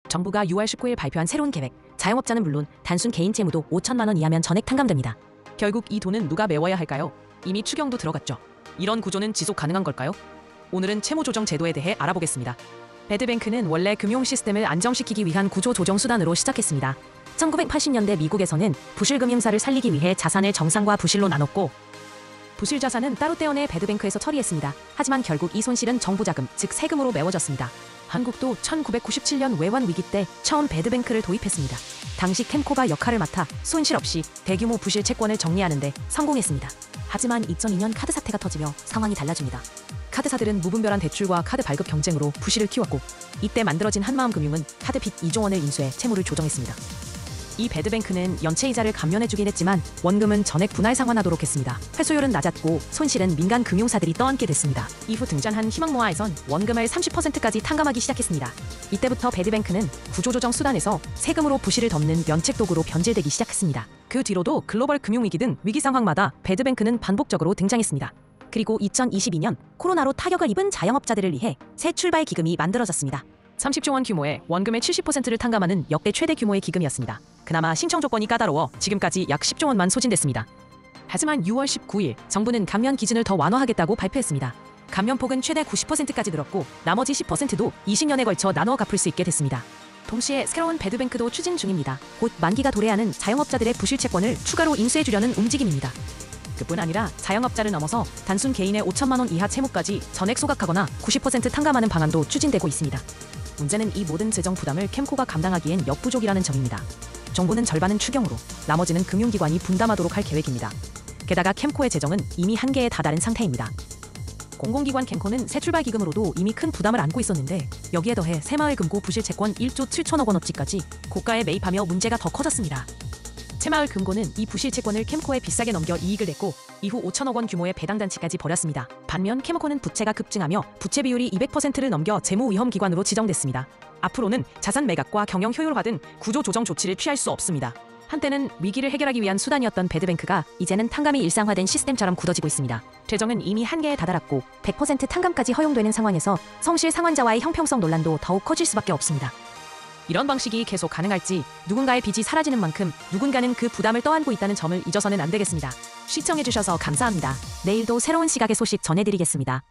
정부가 6월 19일 발표한 새로운 계획, 자영업자는 물론 단순 개인 채무도 5천만 원 이하면 전액 탕감됩니다. 결국 이 돈은 누가 메워야 할까요? 이미 추경도 들어갔죠. 이런 구조는 지속 가능한 걸까요? 오늘은 채무 조정 제도에 대해 알아보겠습니다. 배드뱅크는 원래 금융 시스템을 안정시키기 위한 구조 조정 수단으로 시작했습니다. 1980년대 미국에서는 부실 금융사를 살리기 위해 자산을 정상과 부실로 나눴고, 부실 자산은 따로 떼어내 배드뱅크에서 처리했습니다. 하지만 결국 이 손실은 정부 자금, 즉 세금으로 메워졌습니다. 한국도 1997년 외환 위기 때 처음 배드뱅크를 도입했습니다. 당시 캠코가 역할을 맡아 손실 없이 대규모 부실 채권을 정리하는 데 성공했습니다. 하지만 2002년 카드 사태가 터지며 상황이 달라집니다. 카드사들은 무분별한 대출과 카드 발급 경쟁으로 부실을 키웠고, 이때 만들어진 한마음금융은 카드 빚 2조 원을 인수해 채무를 조정했습니다. 이 배드뱅크는 연체이자를 감면해주긴 했지만 원금은 전액 분할 상환하도록 했습니다. 회수율은 낮았고 손실은 민간 금융사들이 떠안게 됐습니다. 이후 등장한 희망모아에선 원금을 30%까지 탕감하기 시작했습니다. 이때부터 배드뱅크는 구조조정 수단에서 세금으로 부실을 덮는 면책 도구로 변질되기 시작했습니다. 그 뒤로도 글로벌 금융위기 등 위기 상황마다 배드뱅크는 반복적으로 등장했습니다. 그리고 2022년 코로나로 타격을 입은 자영업자들을 위해 새 출발 기금이 만들어졌습니다. 30조 원 규모의 원금의 70%를 탕감하는 역대 최대 규모의 기금이었습니다. 그나마 신청 조건이 까다로워 지금까지 약 10조 원만 소진됐습니다. 하지만 6월 19일 정부는 감면 기준을 더 완화하겠다고 발표했습니다. 감면폭은 최대 90%까지 늘었고 나머지 10%도 20년에 걸쳐 나눠 갚을 수 있게 됐습니다. 동시에 새로운 배드뱅크도 추진 중입니다. 곧 만기가 도래하는 자영업자들의 부실 채권을 추가로 인수해주려는 움직임입니다. 그뿐 아니라 자영업자를 넘어서 단순 개인의 5천만 원 이하 채무까지 전액 소각하거나 90% 탕감하는 방안도 추진되고 있습니다. 문제는 이 모든 재정 부담을 캠코가 감당하기엔 역부족이라는 점입니다. 정부는 절반은 추경으로, 나머지는 금융기관이 분담하도록 할 계획입니다. 게다가 캠코의 재정은 이미 한계에 다다른 상태입니다. 공공기관 캠코는 새출발 기금으로도 이미 큰 부담을 안고 있었는데, 여기에 더해 새마을금고 부실 채권 1조 7천억 원어치까지 고가에 매입하며 문제가 더 커졌습니다. 새마을금고는 이 부실 채권을 캠코에 비싸게 넘겨 이익을 냈고 이후 5천억 원 규모의 배당잔치까지 벌였습니다. 반면 캠코는 부채가 급증하며 부채 비율이 200%를 넘겨 재무위험기관으로 지정됐습니다. 앞으로는 자산 매각과 경영 효율화 등 구조 조정 조치를 취할 수 없습니다. 한때는 위기를 해결하기 위한 수단이었던 배드뱅크가 이제는 탕감이 일상화된 시스템처럼 굳어지고 있습니다. 재정은 이미 한계에 다다랐고 100% 탕감까지 허용되는 상황에서 성실 상환자와의 형평성 논란도 더욱 커질 수밖에 없습니다. 이런 방식이 계속 가능할지, 누군가의 빚이 사라지는 만큼 누군가는 그 부담을 떠안고 있다는 점을 잊어서는 안 되겠습니다. 시청해주셔서 감사합니다. 내일도 새로운 시각의 소식 전해드리겠습니다.